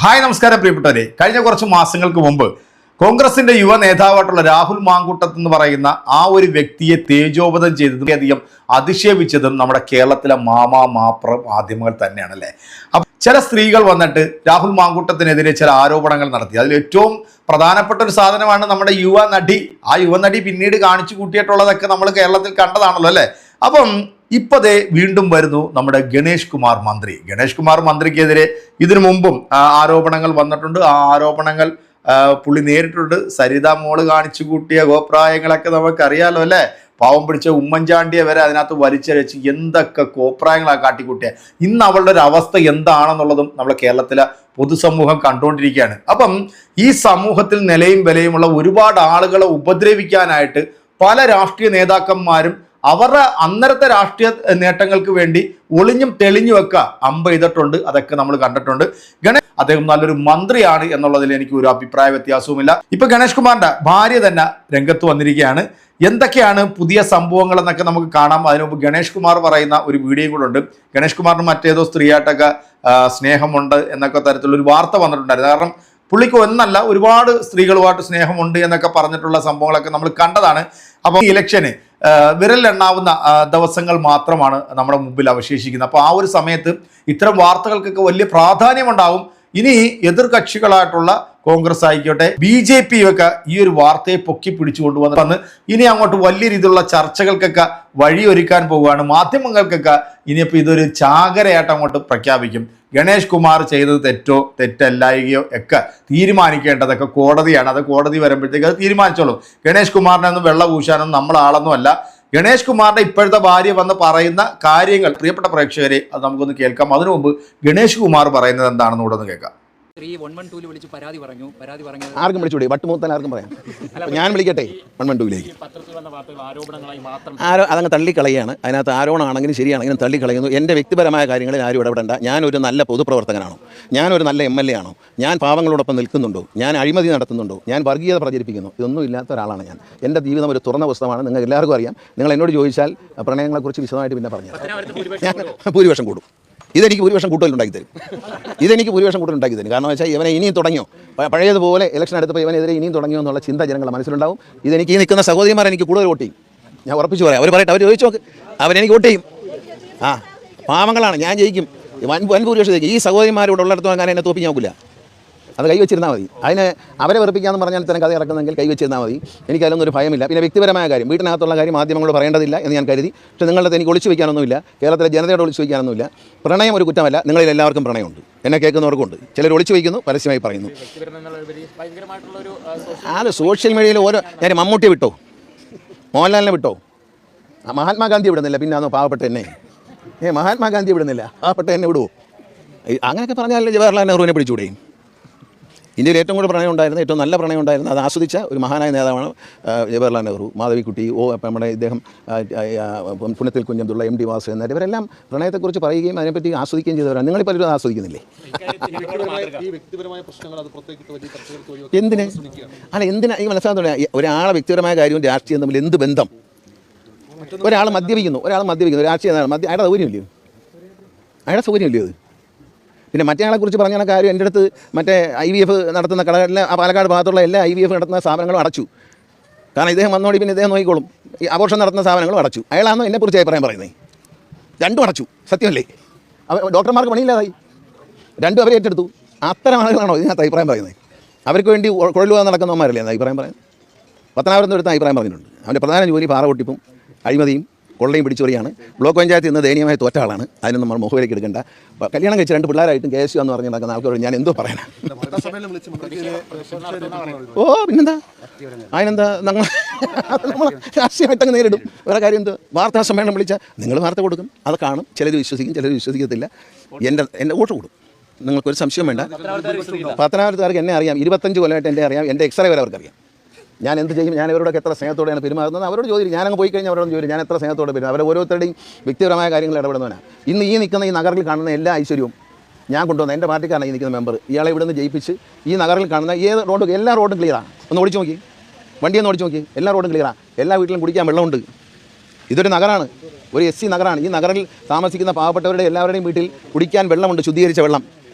Hi നമസ്കാരം പ്രിയപ്പെട്ടവരെ. കഴിഞ്ഞ കുറച്ച് മാസങ്ങൾക്ക് മുമ്പ് കോൺഗ്രസിന്റെ യുവ നേതാവായിട്ടുള്ള രാഹുൽ മാങ്കൂട്ടത്ത് എന്ന് പറയുന്ന ആ ഒരു വ്യക്തിയെ തേജോവധം ചെയ്തതും അധികം അധിക്ഷേപിച്ചതും നമ്മുടെ കേരളത്തിലെ മാപ്ര മാധ്യമങ്ങൾ തന്നെയാണ് അല്ലേ. അപ്പൊ ചില സ്ത്രീകൾ വന്നിട്ട് രാഹുൽ മാങ്കൂട്ടത്തിനെതിരെ ചില ആരോപണങ്ങൾ നടത്തി. അതിൽ ഏറ്റവും പ്രധാനപ്പെട്ട ഒരു സാധനമാണ് നമ്മുടെ യുവ നടി. ആ യുവ നടി പിന്നീട് കാണിച്ചു കൂട്ടിയിട്ടുള്ളതൊക്കെ നമ്മൾ കേരളത്തിൽ കണ്ടതാണല്ലോ അല്ലേ. അപ്പം ഇപ്പതേ വീണ്ടും വരുന്നു നമ്മുടെ ഗണേഷ് കുമാർ മന്ത്രിക്കെതിരെ ഇതിനു മുമ്പും ആരോപണങ്ങൾ വന്നിട്ടുണ്ട്. ആ ആരോപണങ്ങൾ പുള്ളി നേരിട്ടുണ്ട്. സരിത മോള് കാണിച്ചു കൂട്ടിയ കോപ്രായങ്ങളൊക്കെ നമുക്കറിയാലോ അല്ലേ. പാവം പിടിച്ച ഉമ്മൻചാണ്ടിയെ വരെ അതിനകത്ത് വലിച്ചഴച്ച് എന്തൊക്കെ കോപ്രായങ്ങളാണ് കാട്ടിക്കൂട്ടിയ. ഇന്ന് അവളുടെ ഒരു അവസ്ഥ എന്താണെന്നുള്ളതും നമ്മുടെ കേരളത്തിലെ പൊതുസമൂഹം കണ്ടുകൊണ്ടിരിക്കുകയാണ്. അപ്പം ഈ സമൂഹത്തിൽ നിലയും വിലയുമുള്ള ഒരുപാട് ആളുകളെ ഉപദ്രവിക്കാനായിട്ട് പല രാഷ്ട്രീയ നേതാക്കന്മാരും അവരുടെ അന്നരത്തെ രാഷ്ട്രീയ നേട്ടങ്ങൾക്ക് വേണ്ടി ഒളിഞ്ഞും തെളിഞ്ഞുമൊക്കെ ചെയ്തിട്ടുണ്ട്. അതൊക്കെ നമ്മൾ കണ്ടിട്ടുണ്ട്. അദ്ദേഹം നല്ലൊരു മന്ത്രിയാണ് എന്നുള്ളതിൽ എനിക്ക് ഒരു അഭിപ്രായ വ്യത്യാസവുമില്ല. ഇപ്പൊ ഗണേഷ് കുമാറിന്റെ ഭാര്യ തന്നെ രംഗത്ത് വന്നിരിക്കുകയാണ്. എന്തൊക്കെയാണ് പുതിയ സംഭവങ്ങൾ എന്നൊക്കെ നമുക്ക് കാണാം. അതിനു മുമ്പ് ഗണേഷ് കുമാർ പറയുന്ന ഒരു വീഡിയോ കൂടെ ഉണ്ട്. ഗണേഷ് കുമാറിന് മറ്റേതോ സ്ത്രീയായിട്ടൊക്കെ സ്നേഹമുണ്ട് എന്നൊക്കെ തരത്തിലുള്ള ഒരു വാർത്ത വന്നിട്ടുണ്ടായിരുന്നു. കാരണം പുള്ളിക്ക് ഒന്നല്ല, ഒരുപാട് സ്ത്രീകളുമായിട്ട് സ്നേഹമുണ്ട് എന്നൊക്കെ പറഞ്ഞിട്ടുള്ള സംഭവങ്ങളൊക്കെ നമ്മൾ കണ്ടതാണ്. അപ്പോൾ ഈ ഇലക്ഷന് വിരലിലെണ്ണാവുന്ന ദിവസങ്ങൾ മാത്രമാണ് നമ്മുടെ മുമ്പിൽ അവശേഷിക്കുന്നത്. അപ്പോൾ ആ ഒരു സമയത്ത് ഇത്തരം വാർത്തകൾക്കൊക്കെ വലിയ പ്രാധാന്യമുണ്ടാവും. ഇനി എതിർ കക്ഷികളായിട്ടുള്ള കോൺഗ്രസ് ആയിക്കോട്ടെ BJP ഒക്കെ ഈ ഒരു വാർത്തയെ പൊക്കി പിടിച്ചു കൊണ്ടുവന്ന് ഇനി അങ്ങോട്ട് വലിയ രീതിയിലുള്ള ചർച്ചകൾക്കൊക്കെ വഴിയൊരുക്കാൻ പോവുകയാണ്. മാധ്യമങ്ങൾക്കൊക്കെ ഇനിയിപ്പോൾ ഇതൊരു ചാകരയായിട്ട് അങ്ങോട്ട് പ്രഖ്യാപിക്കും. ഗണേഷ് കുമാർ ചെയ്തത് തെറ്റോ തെറ്റല്ലായികയോ ഒക്കെ തീരുമാനിക്കേണ്ടതൊക്കെ കോടതിയാണ്. അത് കോടതി വരുമ്പോഴത്തേക്ക് അത് തീരുമാനിച്ചോളൂ. ഗണേഷ് കുമാറിനെ ഒന്നും വെള്ള പൂശാനൊന്നും നമ്മളാളൊന്നും അല്ല. ഗണേഷ് കുമാറിന്റെ ഇപ്പോഴത്തെ ഭാര്യ വന്ന് പറയുന്ന കാര്യങ്ങൾ പ്രിയപ്പെട്ട പ്രേക്ഷകരെ അത് നമുക്കൊന്ന് കേൾക്കാം. അതിനു മുമ്പ് ഗണേഷ് കുമാർ പറയുന്നത് എന്താണെന്ന് കൂടെ ഒന്ന് കേൾക്കാം. ആർക്കും വിളിച്ചൂടെ? വട്ടുമൂത്താൻ ആർക്കും പറയാം. ഞാൻ വിളിക്കട്ടെ 112ലേക്ക്. അതങ്ങ് തള്ളിക്കളയാണ്. അതിനകത്ത് ആരോപണമാണെങ്കിലും ശരിയാണെങ്കിലും തള്ളിക്കളയുന്നു. എൻ്റെ വ്യക്തിപരമായ കാര്യങ്ങളിൽ ആരും ഇടപെടേണ്ട. ഞാനൊരു നല്ല പൊതുപ്രവർത്തകനാണോ? ഞാനൊരു നല്ല MLA ആണോ? ഞാൻ പാവങ്ങളോടൊപ്പം നിൽക്കുന്നുണ്ടോ? ഞാൻ അഴിമതി നടത്തുന്നുണ്ടോ? ഞാൻ വർഗീയത പ്രചരിപ്പിക്കുന്നു? ഇതൊന്നും ഇല്ലാത്ത ഒരാളാണ് ഞാൻ. എൻ്റെ ജീവിതം ഒരു തുറന്ന പുസ്തകമാണ്. നിങ്ങൾക്ക് എല്ലാവർക്കും അറിയാം. നിങ്ങൾ എന്നോട് ചോദിച്ചാൽ പ്രണയങ്ങളെക്കുറിച്ച് വിശദമായിട്ട് പിന്നെ പറഞ്ഞു. ഞാൻ ഭൂരിപക്ഷം കൂടും. ഇതെനിക്ക് ഭൂരിപക്ഷം കൂടുതലുണ്ടാക്കി തരും. കാരണം വെച്ചാൽ ഇവനെ ഇനിയും തുടങ്ങിയോ, പഴയതുപോലെ ഇലക്ഷൻ എടുത്തപ്പോൾ ഇവനെതിരെ ഇനിയും തുടങ്ങിയോ എന്നുള്ള ചിന്ത ജനങ്ങളുടെ മനസ്സിലുണ്ടാവും. ഇതെനിക്ക് ഈ നിൽക്കുന്ന സഹോദരിമാർ എനിക്ക് കൂടുതൽ വോട്ട് ചെയ്യും. ഞാൻ ഉറപ്പിച്ച് പറയാം. അവർ പറയട്ടെ, അവർ ചോദിച്ചു നോക്ക്. അവരെനിക്ക് വോട്ട് ചെയ്യും. പാവങ്ങളാണ്, ഞാൻ ജയിക്കും. വൻ ഭൂരിപക്ഷം ജയിക്കും. ഈ സഹോദരിമാരോട് ഉള്ളിടത്തോളം ഞാൻ എന്നെ തോപ്പിക്കാൻ നോക്കില്ല. അത് കൈവച്ചിരുന്നാൽ മതി. അതിന് അവരെ വെറുപ്പിക്കാമെന്ന് പറഞ്ഞാൽ ഇത്തരം കഥ ഇറക്കുന്നെങ്കിൽ കൈവച്ചിരുന്നാൽ മതി. എനിക്കതിലൊന്നും ഒരു ഭയമില്ല. പിന്നെ വ്യക്തിപരമായ കാര്യം, വീട്ടിനകത്തുള്ള കാര്യം മാധ്യമങ്ങളോട് പറയേണ്ടതില്ല എന്ന് ഞാൻ കരുതി. പക്ഷേ നിങ്ങളുടെ എനിക്ക് ഒളിച്ചു വയ്ക്കാനൊന്നുമില്ല. കേരളത്തിലെ ജനതയോട് ഒളിച്ചു വയ്ക്കാനൊന്നുമില്ല. പ്രണയം ഒരു കുറ്റമല്ല. നിങ്ങളിൽ എല്ലാവർക്കും പ്രണയമുണ്ട്. എന്നെ കേൾക്കുന്നവർക്കുണ്ട്. ചിലർ ഒളിച്ചു വയ്ക്കുന്നു, പരസ്യമായി പറയുന്നു. അത് സോഷ്യൽ മീഡിയയിൽ ഞാൻ മമ്മൂട്ടിയെ വിട്ടോ, മോഹൻലാലിനെ വിട്ടോ, മഹാത്മാഗാന്ധി വിടുന്നില്ല. പിന്നെ അന്ന് പാവപ്പെട്ട എന്നെ മഹാത്മാഗാന്ധി വിടുന്നില്ല, പാവപ്പെട്ട എന്നെ വിടുവോ? അങ്ങനെയൊക്കെ പറഞ്ഞാൽ ജവഹർലാൽ നെഹ്റുവിനെ പിടിച്ചുകൂടെയും. ഇന്ത്യയിൽ ഏറ്റവും കൂടുതൽ പ്രണയം ഉണ്ടായിരുന്ന, ഏറ്റവും നല്ല പ്രണയം ഉണ്ടായിരുന്ന, അത് ആസ്വദിച്ച ഒരു മഹാനായ നേതാവാണ് ജവഹർലാൽ നെഹ്റു. മാധവിക്കുട്ടി, നമ്മുടെ ഇദ്ദേഹം പുനത്തിൽ കുഞ്ഞബ്ദുള്ള, MD വാസു എന്നിവർ ഇവരെല്ലാം പ്രണയത്തെക്കുറിച്ച് പറയുകയും അതിനെപ്പറ്റി ആസ്വദിക്കുകയും ചെയ്തവരാണ്. നിങ്ങൾ പലരും ആസ്വദിക്കുന്നില്ലേ? എന്തിനാ ഈ മനസ്സിലാകുന്നില്ല? ഒരാളെ വ്യക്തിപരമായ കാര്യവും രാഷ്ട്രീയം തമ്മിൽ എന്ത് ബന്ധം? ഒരാൾ മദ്യപിക്കുന്നു, രാഷ്ട്രീയ അയാളുടെ സൗകര്യമില്ലയോ? അത് പിന്നെ മറ്റേ ആളെക്കുറിച്ച് പറഞ്ഞ കാര്യം എൻ്റെ അടുത്ത് മറ്റേ IVF നടത്തുന്ന കടകളിലെ പാലക്കാട് ഭാഗത്തുള്ള എല്ലാ IVF നടത്തുന്ന സ്ഥാപനങ്ങളും അടച്ചു. കാരണം ഇദ്ദേഹം വന്നോടി പിന്നെ ഇദ്ദേഹം നോക്കിക്കോളും. ഈ അബോർഷൻ നടത്തുന്ന സ്ഥാപനങ്ങളും അടച്ചു. അയാളാണോ എന്നെക്കുറിച്ച് അഭിപ്രായം പറയുന്നത്? രണ്ടും അടച്ചു. സത്യമല്ലേ? ഡോക്ടർമാർക്ക് പണിയില്ലാതായി. രണ്ടും അവരെ ഏറ്റെടുത്തു. അത്തരം ആളുകളാണോ ഇതിനകത്ത് അഭിപ്രായം പറയുന്നത്? അവർക്ക് വേണ്ടി കുഴലുവാൻ നടക്കുന്നവന്മാരല്ലേ എന്ന് അഭിപ്രായം പറയുന്നത്? പത്തനാപുരത്ത് ഒരുത്ത അഭിപ്രായം പറഞ്ഞിട്ടുണ്ട്. അവൻ്റെ പ്രധാന ജോലി പാറ പൊട്ടിപ്പും അഴിമതിയും കൊള്ളയും പിടിച്ചോറിയാണ്. ബ്ലോക്ക് പഞ്ചായത്ത് ഇന്ന് ദയനീയമായി തോറ്റ ആളാണ്. അതിന് നമ്മൾ മുഖവിലേക്ക് എടുക്കേണ്ട. കല്യാണം കഴിച്ച് 2 പിള്ളേരായിട്ടും KSU എന്ന് പറഞ്ഞ് നടക്കുന്ന ആൾക്കാരോട് ഞാൻ എന്തോ പറയാനാ? പിന്നെന്താ? അതിനെന്താ? നമ്മൾ രാഷ്ട്രീയമായിട്ടങ്ങ് നേരിടും. വേറെ കാര്യം എന്തോ? വാർത്താ സമ്മേളനം വിളിച്ചാൽ നിങ്ങൾ വാർത്ത കൊടുക്കും, അത് കാണും. ചിലർ വിശ്വസിക്കും, ചിലർ വിശ്വസിക്കത്തില്ല. എൻ്റെ വോട്ട് കൂടും. നിങ്ങൾക്കൊരു സംശയം വേണ്ട. പത്തനാപുരത്തുകാർക്ക് എന്നെ അറിയാം. 25 കൊല്ലമായിട്ട് എന്നെ അറിയാം. എൻ്റെ എക്സ്റേ വരെ അവർക്കറിയാം. ഞാൻ എന്ത് ചെയ്യും, ഞാൻ ഇവരോടൊക്കെ എത്ര സ്നേഹത്തോടെയാണ് പെരുമാറുന്നത് അവരോട് ചോദിക്കും. ഞാനങ്ങ് പോയി കഴിഞ്ഞാൽ അവരോട് ചോദിക്കും ഞാൻ എത്ര സ്നേഹത്തോടെ പെരുമാറും. അവരെ ഓരോരുത്തരുടെയും വ്യക്തിപരമായ കാര്യങ്ങൾ ഇടപെടുന്നവനാണ്. ഇന്ന് ഈ നിൽക്കുന്ന ഈ നഗറിൽ കാണുന്ന എല്ലാ ഐശ്വര്യവും ഞാൻ കൊണ്ടുവന്ന എൻ്റെ പാർട്ടിക്കാരാണ് ഈ നിൽക്കുന്ന മെമ്പർ. ഇയാളെ ഇവിടെ നിന്ന് ജയിപ്പിച്ച് ഈ നഗറിൽ കാണുന്ന ഏത് റോഡ്, എല്ലാ റോഡും ക്ലിയറാണ്. ഒന്ന് ഓടിച്ച് നോക്കി, വണ്ടിയൊന്ന് ഓടിച്ച് നോക്കി, എല്ലാ റോഡും ക്ലിയറാണ്. എല്ലാ വീട്ടിലും കുടിക്കാൻ വെള്ളമുണ്ട്. ഇതൊരു നഗരമാണ്, ഒരു SC നഗരമാണ്. ഈ നഗറിൽ താമസിക്കുന്ന പാവപ്പെട്ടവരുടെ എല്ലാവരുടെയും വീട്ടിൽ കുടിക്കാൻ വെള്ളമുണ്ട്, ശുദ്ധീകരിച്ച വെള്ളം.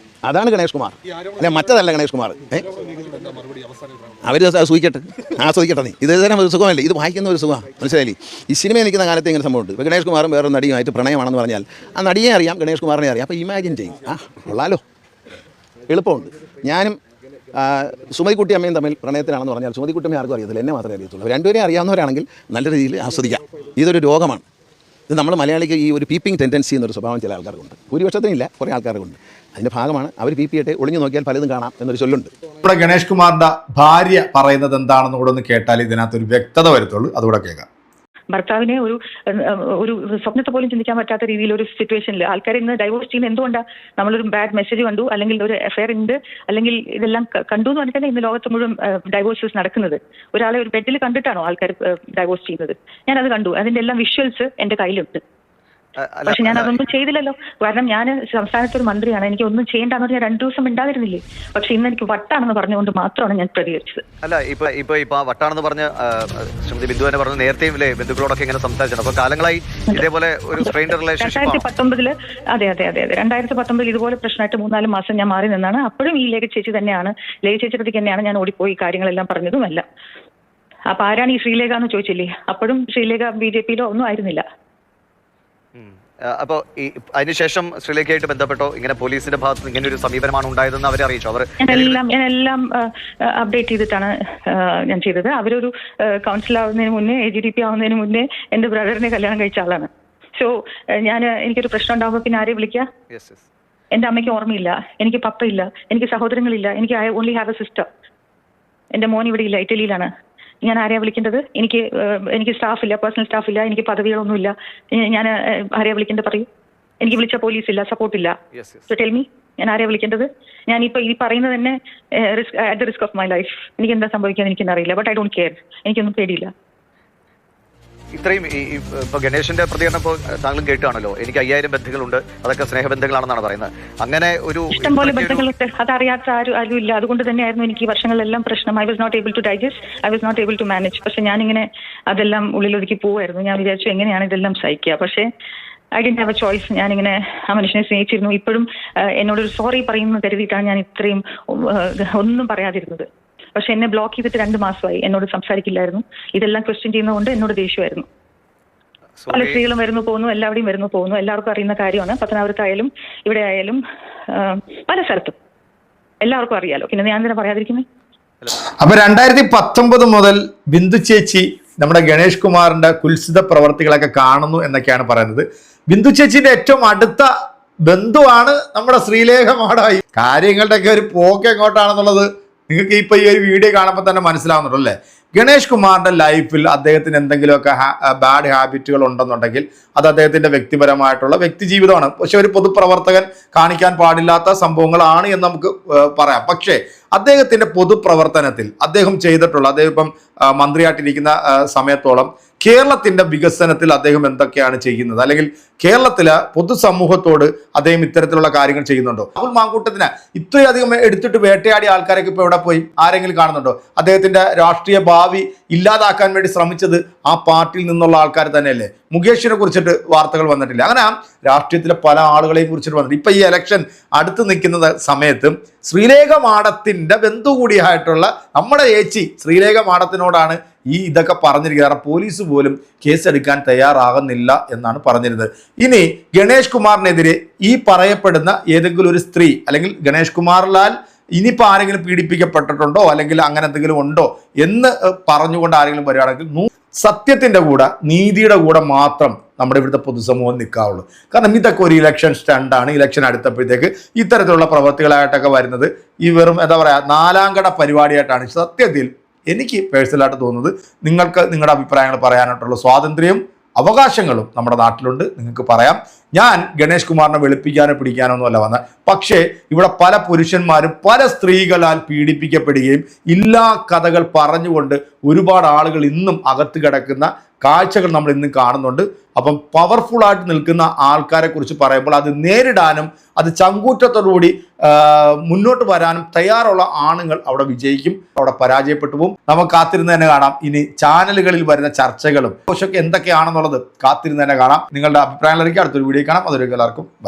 അതാണ് ഗണേഷ് കുമാർ, അല്ലെ മറ്റതല്ല ഗണേഷ് കുമാർ. അവർ സൂചിക്കട്ടെ, ആസ്വദിക്കട്ടെ. നീ ഇത് തന്നെ ഒരു സുഖമല്ലേ, ഇത് വായിക്കുന്ന ഒരു സുഖമാണ്, മനസ്സിലായില്ലേ? ഈ സിനിമ നിൽക്കുന്ന കാലത്ത് ഇങ്ങനെ സംഭവമുണ്ട്. ഇപ്പോൾ ഗണേഷ് കുമാറും വേറൊരു നടിയുമായിട്ട് പ്രണയമാണെന്ന് പറഞ്ഞാൽ ആ നടിയെ അറിയാം, ഗണേഷ് കുമാറിനെ അറിയാം. അപ്പോൾ ഇമാജിൻ ചെയ്യും, കൊള്ളാലോ, എളുപ്പമുണ്ട്. ഞാനും സുമതിക്കുട്ടി അമ്മയും തമ്മിൽ പ്രണയത്തിലാണെന്ന് പറഞ്ഞാൽ സുമതിക്കുട്ടി അമ്മ ആർക്കും അറിയത്തില്ല, എന്നെ മാത്രമേ അറിയത്തുള്ളൂ. രണ്ടുപേരെയും അറിയാവുന്നവരാണെങ്കിൽ നല്ല രീതിയിൽ ആസ്വദിക്കാം. ഇതൊരു രോഗമാണ്. ഇത് നമ്മൾ മലയാളിക്ക് ഈ ഒരു പീപ്പിംഗ് ടെൻഡൻസി എന്നൊരു സ്വഭാവം ചില ആൾക്കാർക്കുണ്ട്. ഭൂരിപക്ഷത്തിനില്ല, കുറേ ആൾക്കാർക്കുണ്ട്. അതിൻ്റെ ഭാഗമാണ് അവർ പീപ്പിയിട്ട് ഒളിഞ്ഞു നോക്കിയാൽ പലതും കാണാം എന്നൊരു ചൊല്ലുണ്ട്. ഇവിടെ ഗണേഷ് കുമാറിന്റെ ഭാര്യ പറയുന്നത് എന്താണെന്ന് കൂടെ ഒന്ന് കേട്ടാൽ ഇതിനകത്തൊരു വ്യക്തത വരുത്തുള്ളൂ. അതുകൂടെ കേൾക്കാം. ഭർത്താവിനെ ഒരു സ്വപ്നത്തെ പോലും ചിന്തിക്കാൻ പറ്റാത്ത രീതിയിൽ ഒരു സിറ്റുവേഷനിൽ ആൾക്കാരെ ഇന്ന് ഡൈവോഴ്സ് ചെയ്യുന്നത് എന്തുകൊണ്ടാണ്? നമ്മളൊരു ബാഡ് മെസ്സേജ് കണ്ടു, അല്ലെങ്കിൽ ഒരു അഫെയർ ഉണ്ട്, അല്ലെങ്കിൽ ഇതെല്ലാം കണ്ടു എന്ന് പറഞ്ഞിട്ടല്ലേ ഇന്ന് ലോകത്ത് മുഴുവൻ ഡൈവോഴ്സസ് നടക്കുന്നത്. ഒരാളെ ഒരു ബെഡിൽ കണ്ടിട്ടാണോ ആൾക്കാർ ഡൈവോഴ്സ് ചെയ്യുന്നത്? ഞാനത് കണ്ടു, അതിന്റെ എല്ലാം വിഷ്വൽസ് എന്റെ കയ്യിലുണ്ട്. പക്ഷെ ഞാൻ അതൊന്നും ചെയ്തില്ലല്ലോ. കാരണം ഞാൻ സംസ്ഥാനത്തെ ഒരു മന്ത്രിയാണ്, എനിക്ക് ഒന്നും ചെയ്യേണ്ടെന്ന് പറഞ്ഞാൽ 2 ദിവസം ഉണ്ടായിരുന്നില്ലേ. പക്ഷെ ഇന്ന് എനിക്ക് വട്ടാണെന്ന് പറഞ്ഞുകൊണ്ട് മാത്രമാണ് ഞാൻ പ്രതികരിച്ചത്. അല്ല, ഇപ്പൊ വട്ടാണെന്ന് പറഞ്ഞ് ശ്രീമതി ബിന്ദു തന്നെ പറഞ്ഞു. നേരത്തെയും ഇല്ലേ ബന്ധുക്കളോടൊക്കെ ഇങ്ങനെ സംസാരിച്ചിട്ടുണ്ട്. അപ്പൊ കാലങ്ങളായി ഇതേപോലെ ഒരു സ്ട്രെയിൻഡ് റിലേഷൻഷിപ്പ് 2019 അതെ 2019 ഇതുപോലെ പ്രശ്നമായിട്ട് 3-4 മാസം ഞാൻ മാറി നിന്നാണ്. അപ്പോഴും ഈ ലേഖ ചേച്ചി ചേച്ചിക്ക് തന്നെയാണ് ഞാൻ ഓടിപ്പോയി കാര്യങ്ങളെല്ലാം പറഞ്ഞതുമല്ല. അപ്പൊ ആരാണ് ഈ ശ്രീലേഖ എന്ന് ചോദിച്ചില്ലേ? അപ്പോഴും ശ്രീലേഖ BJPയിലോ ഒന്നും ആയിരുന്നില്ല. അപ്പോൾ അതിനുശേഷം ശ്രീലേഖയായിട്ട് ബന്ധപ്പെട്ടോ ഇങ്ങനെ പോലീസിന്റെ ഭാഗത്ത് ഇങ്ങനെ ഒരു സമീപനമാണ് ഉണ്ടായതെന്ന് അവരെ അറിയിച്ചു? ഞാനെല്ലാം അപ്ഡേറ്റ് ചെയ്തിട്ടാണ് ഞാൻ ചെയ്തത്. അവരൊരു കൗൺസിൽ ആവുന്നതിന് മുന്നേ, AGDP ആവുന്നതിന് മുന്നേ എന്റെ ബ്രദറിനെ കല്യാണം കഴിച്ച ആളാണ്. സോ എനിക്കൊരു പ്രശ്നം ഉണ്ടാകുമ്പോൾ പിന്നെ ആരെയും വിളിക്കുക? എന്റെ അമ്മയ്ക്ക് ഓർമ്മയില്ല, എനിക്ക് പപ്പയില്ല, എനിക്ക് സഹോദരങ്ങളില്ല, എനിക്ക് ഓൺലി ഹാവ് എ സിസ്റ്റർ. എന്റെ മോൻ ഇവിടെ ഇല്ല, ഇറ്റലിയിലാണ്. ഞാൻ ആരെയാ വിളിക്കേണ്ടത്? എനിക്ക് സ്റ്റാഫില്ല, പേഴ്സണൽ സ്റ്റാഫില്ല, എനിക്ക് പദവികളൊന്നുമില്ല. ഞാൻ ആരെയാ വിളിക്കേണ്ടത് പറയൂ? എനിക്ക് വിളിച്ച പോലീസ് ഇല്ല, സപ്പോർട്ടില്ല. സോ ടെൽ മീ, ഞാൻ ആരെയാ വിളിക്കേണ്ടത്? ഞാനിപ്പോൾ ഈ പറയുന്നത് തന്നെ at the risk of my life. എനിക്ക് എന്താ സംഭവിക്കാന്ന് എനിക്കെന്നറിയില്ല. But I don't care. എനിക്കൊന്നും പേടിയില്ല. ഇത്രയും ഇപ്പൊ ഗണേഷിന്റെ പ്രതികരണം ഇപ്പോൾ താങ്കളും കേട്ടാണല്ലോ. എനിക്ക് 5000 ബന്ധുക്കളുണ്ട്, അതൊക്കെ സ്നേഹബന്ധങ്ങളാണെന്നാണ് പറയുന്നത്. അങ്ങനെ ഒരു ഇഷ്ടംപോലെ ബന്ധങ്ങളുണ്ട്, അതറിയാത്ത ആരും ഇല്ല. അതുകൊണ്ട് തന്നെയായിരുന്നു എനിക്ക് ഈ വർഷങ്ങളിലെല്ലാം പ്രശ്നം. I was not able to digest, I was not able to manage. പക്ഷെ ഞാനിങ്ങനെ അതെല്ലാം ഉള്ളിലൊതുക്കി പോവായിരുന്നു. ഞാൻ വിചാരിച്ചു എങ്ങനെയാണ് ഇതെല്ലാം സഹിക്കുക. പക്ഷേ I didn't have A choice. ഞാനിങ്ങനെ ആ മനുഷ്യനെ സ്നേഹിച്ചിരുന്നു. ഇപ്പോഴും എന്നോടൊരു സോറി പറയുന്നു കരുതിയിട്ടാണ് ഞാൻ ഇത്രയും ഒന്നും പറയാതിരുന്നത്. പക്ഷെ എന്നെ ബ്ലോക്ക് ചെയ്തിട്ട് 2 മാസമായി. എന്നോട് സംസാരിക്കില്ലായിരുന്നു. ഇതെല്ലാം ക്വസ്റ്റ്യൻ ചെയ്യുന്നതുകൊണ്ട് എന്നോട് ദേഷ്യമായിരുന്നു. പല സ്ത്രീകളും വരുന്നു പോകുന്നു, എല്ലാവരുടെയും വരുന്നു പോകുന്നു. എല്ലാവർക്കും അറിയുന്ന കാര്യമാണ്. പത്തനാപുരത്തായാലും ഇവിടെ ആയാലും പല സ്ഥലത്തും എല്ലാവർക്കും അറിയാലോ. പിന്നെ ഞാൻ എന്തിനാ പറയാതിരിക്കുന്നത്? അപ്പൊ 2019 മുതൽ ബിന്ദു ചേച്ചി നമ്മുടെ ഗണേഷ് കുമാറിന്റെ കുൽസിത പ്രവർത്തികളൊക്കെ കാണുന്നു എന്നൊക്കെയാണ് പറയുന്നത്. ബിന്ദു ചേച്ചിന്റെ ഏറ്റവും അടുത്ത ബന്ധുവാണ് നമ്മുടെ ശ്രീലേഖ മാടായി. കാര്യങ്ങളുടെയൊക്കെ ഒരു പോക്ക് എങ്ങോട്ടാണെന്നുള്ളത് നിങ്ങൾക്ക് ഇപ്പോൾ ഈ ഒരു വീഡിയോ കാണുമ്പോൾ തന്നെ മനസ്സിലാവുന്നുണ്ടോ അല്ലേ? ഗണേഷ് കുമാറിന്റെ ലൈഫിൽ അദ്ദേഹത്തിന് എന്തെങ്കിലുമൊക്കെ ബാഡ് ഹാബിറ്റുകൾ ഉണ്ടെന്നുണ്ടെങ്കിൽ അത് അദ്ദേഹത്തിന്റെ വ്യക്തിപരമായിട്ടുള്ള വ്യക്തി ജീവിതമാണ്. പക്ഷെ ഒരു പൊതുപ്രവർത്തകൻ കാണിക്കാൻ പാടില്ലാത്ത സംഭവങ്ങളാണ് എന്ന് നമുക്ക് പറയാം. പക്ഷേ അദ്ദേഹത്തിന്റെ പൊതുപ്രവർത്തനത്തിൽ അദ്ദേഹം ചെയ്തിട്ടുള്ള, അദ്ദേഹം ഇപ്പം മന്ത്രിയായിട്ടിരിക്കുന്ന സമയത്തോളം കേരളത്തിന്റെ വികസനത്തിൽ അദ്ദേഹം എന്തൊക്കെയാണ് ചെയ്യുന്നത്, അല്ലെങ്കിൽ കേരളത്തിലെ പൊതുസമൂഹത്തോട് അദ്ദേഹം ഇത്തരത്തിലുള്ള കാര്യങ്ങൾ ചെയ്യുന്നുണ്ടോ? രാഹുൽ മാങ്കൂട്ടത്തിന് ഇത്രയധികം എടുത്തിട്ട് വേട്ടയാടിയ ആൾക്കാരൊക്കെ ഇപ്പോൾ എവിടെ പോയി? ആരെങ്കിലും കാണുന്നുണ്ടോ? അദ്ദേഹത്തിന്റെ രാഷ്ട്രീയ ഭാവി ഇല്ലാതാക്കാൻ വേണ്ടി ശ്രമിച്ചത് ആ പാർട്ടിയിൽ നിന്നുള്ള ആൾക്കാർ തന്നെയല്ലേ? മുകേഷിനെ കുറിച്ചിട്ട് വാർത്തകൾ വന്നിട്ടില്ല. അങ്ങനെ രാഷ്ട്രീയത്തിലെ പല ആളുകളെയും കുറിച്ചിട്ട് വന്നിട്ട് ഇപ്പൊ ഈ ഇലക്ഷൻ അടുത്ത് നിൽക്കുന്ന സമയത്തും ശ്രീലേഖ മാഡത്തിന്റെ ബന്ധു കൂടിയായിട്ടുള്ള നമ്മുടെ ചേച്ചി ശ്രീലേഖ മാഡത്തിനോടാണ് ഇതൊക്കെ പറഞ്ഞിരിക്കുന്നത്. കാരണം പോലീസ് പോലും കേസെടുക്കാൻ തയ്യാറാകുന്നില്ല എന്നാണ് പറഞ്ഞിരുന്നത്. ഇനി ഗണേഷ് കുമാറിനെതിരെ ഈ പറയപ്പെടുന്ന ഏതെങ്കിലും ഒരു സ്ത്രീ, അല്ലെങ്കിൽ ഗണേഷ് കുമാറിലാൽ ഇനിയിപ്പോൾ ആരെങ്കിലും പീഡിപ്പിക്കപ്പെട്ടിട്ടുണ്ടോ അല്ലെങ്കിൽ അങ്ങനെ എന്തെങ്കിലും ഉണ്ടോ എന്ന് പറഞ്ഞുകൊണ്ട് ആരെങ്കിലും വരികയാണെങ്കിൽ സത്യത്തിന്റെ കൂടെ, നീതിയുടെ കൂടെ മാത്രം നമ്മുടെ ഇവിടുത്തെ പൊതുസമൂഹം നിൽക്കാവുള്ളൂ. കാരണം ഇതൊക്കെ ഒരു ഇലക്ഷൻ സ്റ്റണ്ടാണ്. ഇലക്ഷൻ അടുത്തപ്പോഴത്തേക്ക് ഇത്തരത്തിലുള്ള പ്രവർത്തികളായിട്ടൊക്കെ വരുന്നത് ഈ വെറും എന്താ പറയുക 4ാംകട പരിപാടിയായിട്ടാണ് സത്യത്തിൽ എനിക്ക് പേഴ്സണലായിട്ട് തോന്നുന്നത്. നിങ്ങൾക്ക് നിങ്ങളുടെ അഭിപ്രായങ്ങൾ പറയാനായിട്ടുള്ള സ്വാതന്ത്ര്യവും അവകാശങ്ങളും നമ്മുടെ നാട്ടിലുണ്ട്, നിങ്ങൾക്ക് പറയാം. ഞാൻ ഗണേഷ് കുമാറിനെ വെളുപ്പിക്കാനോ പിടിക്കാനോ ഒന്നുമല്ല വന്നത്. പക്ഷേ ഇവിടെ പല പുരുഷന്മാരും പല സ്ത്രീകളാൽ പീഡിപ്പിക്കപ്പെടുകയും ഇല്ലാ കഥകൾ പറഞ്ഞുകൊണ്ട് ഒരുപാട് ആളുകൾ ഇന്നും അകത്ത് കിടക്കുന്ന കാഴ്ചകൾ നമ്മൾ ഇന്നും കാണുന്നുണ്ട്. അപ്പം പവർഫുൾ ആയിട്ട് നിൽക്കുന്ന ആൾക്കാരെ കുറിച്ച് പറയുമ്പോൾ അത് നേരിടാനും അത് ചങ്കൂറ്റത്തോടുകൂടി മുന്നോട്ട് വരാനും തയ്യാറുള്ള ആണുങ്ങൾ അവിടെ വിജയിക്കും, അവിടെ പരാജയപ്പെട്ടു പോകും. നമുക്ക് കാത്തിരുന്ന് തന്നെ കാണാം. ഇനി ചാനലുകളിൽ വരുന്ന ചർച്ചകളും എന്തൊക്കെയാണെന്നുള്ളത് കാത്തിരുന്ന് തന്നെ കാണാം. നിങ്ങളുടെ അഭിപ്രായങ്ങൾ അറിയിക്കുക. അടുത്തൊരു വീഡിയോ കാണാം. അതൊരു എല്ലാവർക്കും ബൈ.